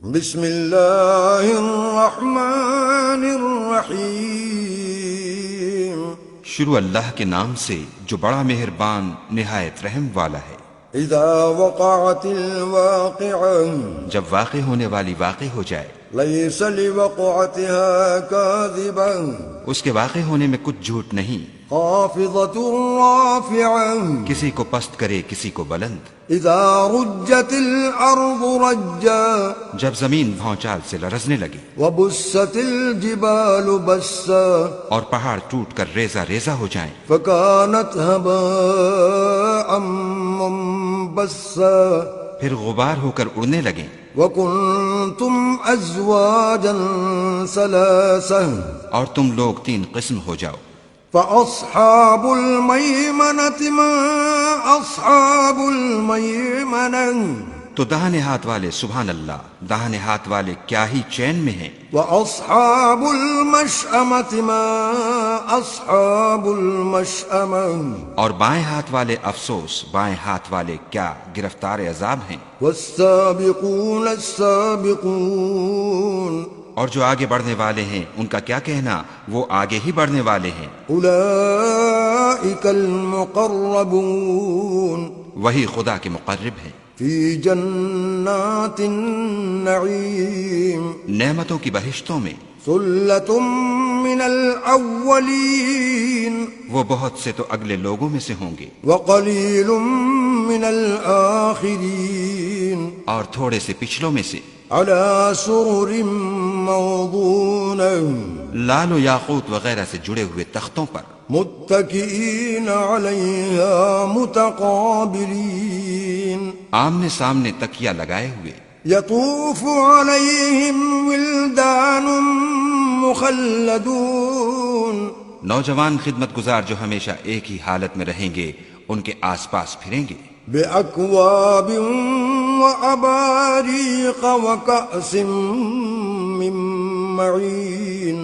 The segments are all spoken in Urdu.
بسم اللہ الرحمن الرحیم۔ شروع اللہ کے نام سے جو بڑا مہربان نہایت رحم والا ہے۔ اذا وقعت الواقعہ، جب واقع ہونے والی واقع ہو جائے، لیس لوقعتها کاذبہ، اس کے واقع ہونے میں کچھ جھوٹ نہیں، خافضۃ رافعہ، کسی کو پست کرے کسی کو بلند۔ اذا رجت الارض رجا، جب زمین بھونچال سے لرزنے لگی، وبست الجبال بسا، اور پہاڑ ٹوٹ کر ریزہ ریزہ ہو جائیں، فكانت هباء منبثا، پھر غبار ہو کر اڑنے لگیں، وكنتم ازواجا ثلاثا، اور تم لوگ تین قسم ہو جاؤ۔ فاصحاب المیمنة ما اصحاب المیمنة، تو داہنے ہاتھ والے سبحان اللہ، داہنے ہاتھ والے کیا ہی چین میں ہیں، واصحاب المشأمة ما اصحاب المشأمة، اور بائیں ہاتھ والے افسوس، بائیں ہاتھ والے کیا گرفتار عذاب ہیں۔ والسابقون السابقون، اور جو آگے بڑھنے والے ہیں ان کا کیا کہنا، وہ آگے ہی بڑھنے والے ہیں۔ اولئک المقربون، وہی خدا کے مقرب ہیں، فی جنات النعیم، نعمتوں کی بہشتوں میں۔ ثلۃ من الاولین، وہ بہت سے تو اگلے لوگوں میں سے ہوں گے، وقلیل من الآخرین، اور تھوڑے سے پچھلوں میں سے۔ علی سرر موضونہ، لال و یاقوت وغیرہ سے جڑے ہوئے تختوں پر، متکئین علیہا متقابلین، آمنے سامنے تکیہ لگائے ہوئے۔ یطوف علیہم ولدان مخلدون، نوجوان خدمت گزار جو ہمیشہ ایک ہی حالت میں رہیں گے ان کے آس پاس پھریں گے، بأکواب وأباریق وکأس من معین،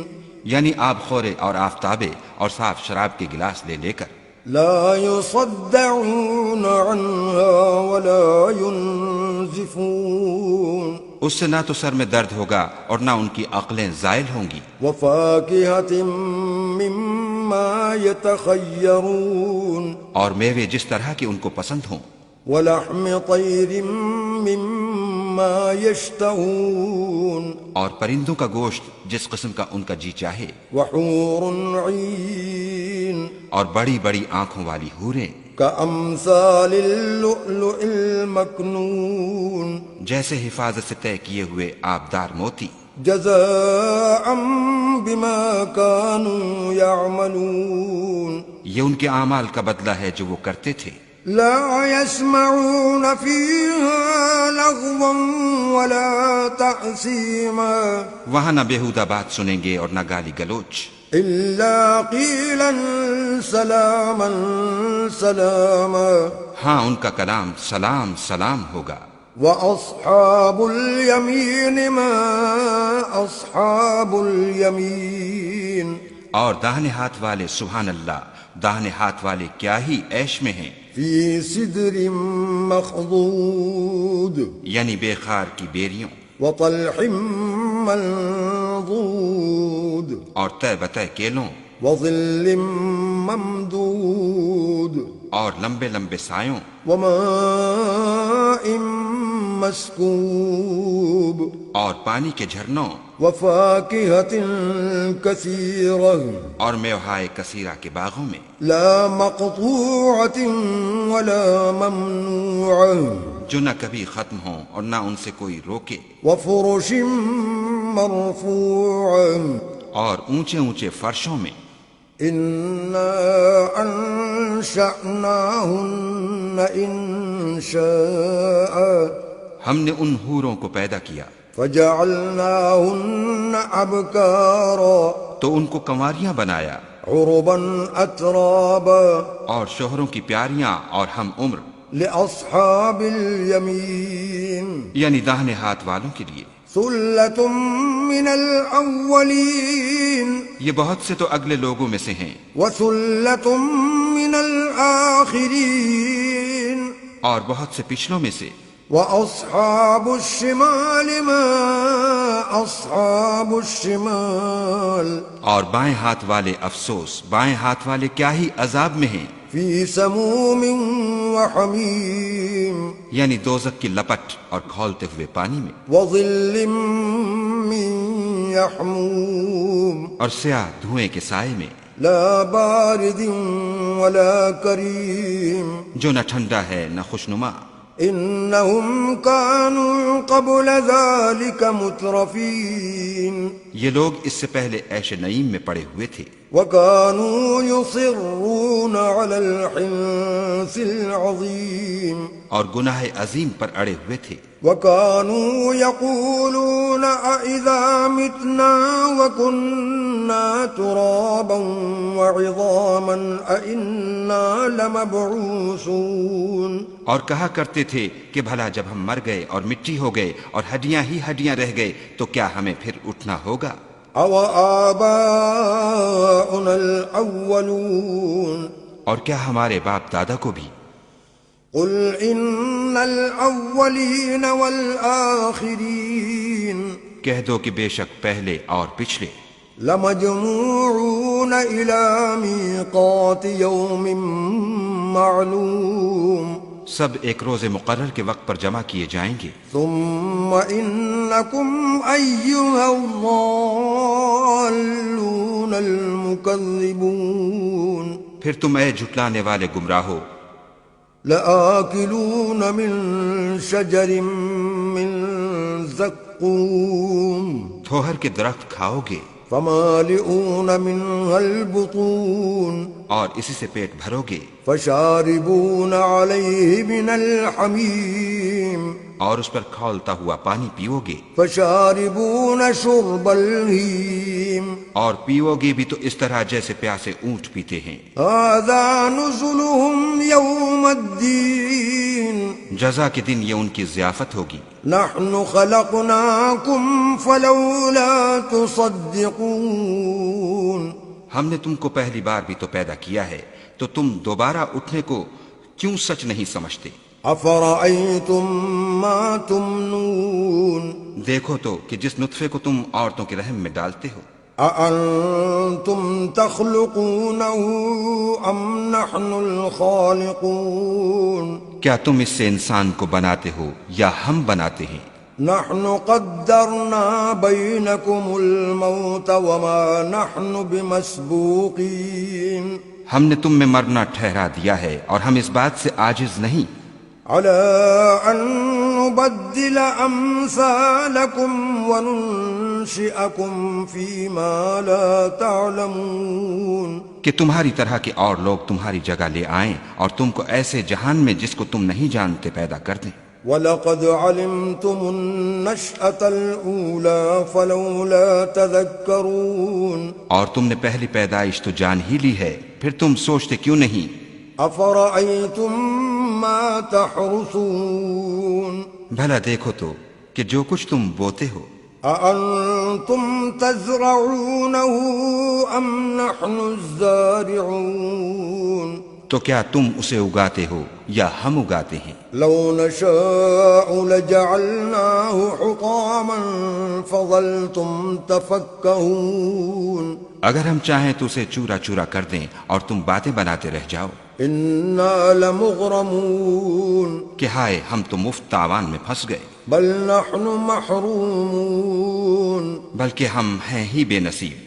یعنی آب خورے اور آفتابے اور صاف شراب کے گلاس لے لے کر۔ لا يصدعون عنها ولا ينزفون، اس سے نہ تو سر میں درد ہوگا اور نہ ان کی عقلیں زائل ہوں گی۔ وفاکہۃ مما یتخیرون، اور میوے جس طرح کے ان کو پسند ہوں، ولحم طیر مما یشتہون، اور پرندوں کا گوشت جس قسم کا ان کا جی چاہے، وحور عین، اور بڑی بڑی آنکھوں والی حوریں، کامثال اللؤلؤ المکنون، جیسے حفاظت سے طے کیے ہوئے آبدار موتی، جزاء بما كانوا يعملون، یہ ان کے اعمال کا بدلہ ہے جو وہ کرتے تھے۔ لا يسمعون فيها لغوا ولا تأثيما، وہاں نہ بےہودہ بات سنیں گے اور نہ گالی گلوچ، إلا قيلا سلاما سلاما، ہاں ان کا کلام سلام سلام ہوگا۔ وأصحاب اليمين ما أصحاب اليمين، اور داہنے ہاتھ والے سبحان اللہ، داہنے ہاتھ والے کیا ہی عیش میں ہیں، في سدر مخضود، یعنی بے خار کی بیریوں، وطلح منضود، اور طے بتہ کیلوں، وظل ممدود، اور لمبے لمبے سایوں، وماء مسکوب، اور پانی کے جھرنوں، وفاکہۃ کثیرہ، اور میوہائے کثیرہ کے باغوں میں، لا مقطوعۃ ولا ممنوعہ، جو نہ کبھی ختم ہوں اور نہ ان سے کوئی روکے، وفرش مرفوعہ، اور اونچے اونچے فرشوں میں۔ انا انشأناہن انشاء، ہم نے ان حوروں کو پیدا کیا فجعلناہن ابکارا، تو ان کو کنواریاں بنایا، عربا اترابا، اور شوہروں کی پیاریاں اور ہم عمر، لأصحاب الیمین، یعنی داہنے ہاتھ والوں کے لیے۔ ثلۃ من الاولین، یہ بہت سے تو اگلے لوگوں میں سے ہیں، وثلۃ من الآخرین، اور بہت سے پچھلوں میں سے۔ وأصحاب الشمال ما أصحاب الشمال اور بائیں ہاتھ والے افسوس، بائیں ہاتھ والے کیا ہی عذاب میں ہیں، في سموم وحميم یعنی دوزخ کی لپٹ اور کھولتے ہوئے پانی میں، وظل من يحموم اور سیاہ دھوئیں کے سائے میں، لا بارد ولا كريم جو نہ ٹھنڈا ہے نہ خوشنما۔ إنهم كانوا قبل ذلك مترفين یہ لوگ اس سے پہلے عیش نعیم میں پڑے ہوئے تھے، وكانوا يصرون على الحنث العظيم اور گناہ عظیم پر اڑے ہوئے تھے، وكانوا يقولون أإذا متنا وكنا ترابا وعظاما أإنا لمبعوثون اور کہا کرتے تھے کہ بھلا جب ہم مر گئے اور مٹی ہو گئے اور ہڈیاں ہی ہڈیاں رہ گئے تو کیا ہمیں پھر اٹھنا ہوگا؟ أو آباؤنا الأولون اور کیا ہمارے باپ دادا کو بھی؟ قل إن الأولين والآخرين کہہ دو کہ بے شک پہلے اور پچھلے لمجموعون إلى ميقات يوم معلوم سب ایک روز مقرر کے وقت پر جمع کیے جائیں گے، ثم إنكم أيها الضالون المكذبون پھر تم اے جھٹلانے والے گمراہو لآكلون من شجر من زقوم تھوہر کے درخت کھاؤ گے فمالئون منها البطون اور اسی سے پیٹ بھرو گے، فشاربون عليه من الحميم اور اس پر کھولتا ہوا پانی پیو گے، فشاربون شرب الهيم اور پیو گے بھی تو اس طرح جیسے پیاسے اونٹ پیتے ہیں۔ هذا نزلهم يوم الدين جزا کے دن یہ ان کی ضیافت ہوگی۔ نحن خلقناكم فلولا تصدقون ہم نے تم کو پہلی بار بھی تو پیدا کیا ہے، تو تم دوبارہ اٹھنے کو کیوں سچ نہیں سمجھتے؟ أفرأيتم ما تمنون دیکھو تو کہ جس نطفے کو تم عورتوں کے رحم میں ڈالتے ہو، أأنتم تخلقونه أم نحن الخالقون کیا تم اس سے انسان کو بناتے ہو یا ہم بناتے ہیں؟ نحن قدرنا بينكم الموت وما نحن بمسبوقين ہم نے تم میں مرنا ٹھہرا دیا ہے اور ہم اس بات سے عاجز نہیں على أن نبدل أمثالكم وننشئكم فيما لا تعلمون کہ تمہاری طرح کے اور لوگ تمہاری جگہ لے آئیں اور تم کو ایسے جہان میں جس کو تم نہیں جانتے پیدا کر دیں۔ وَلَقَدْ عَلِمْتُمُ النَّشْأَةَ الْأُولَى فَلَوْلَا تَذَكَّرُونَ اور تم نے پہلی پیدائش تو جان ہی لی ہے، پھر تم سوچتے کیوں نہیں؟ أَفَرَأَيْتُم مَّا تَحْرُثُونَ بھلا دیکھو تو کہ جو کچھ تم بوتے ہو، أَأَنتُمْ تَزْرَعُونَهُ أَمْ نَحْنُ الزَّارِعُونَ تو کیا تم اسے اگاتے ہو یا ہم اگاتے ہیں؟ لو نشاء لجعلناه حطاما فظلتم تفكهون اگر ہم چاہیں تو اسے چورا چورا کر دیں اور تم باتیں بناتے رہ جاؤ إنا لمغرمون کہ ہائے ہم تو مفت تاوان میں پھنس گئے، بل نحن محرومون بلکہ ہم ہیں ہی بے نصیب۔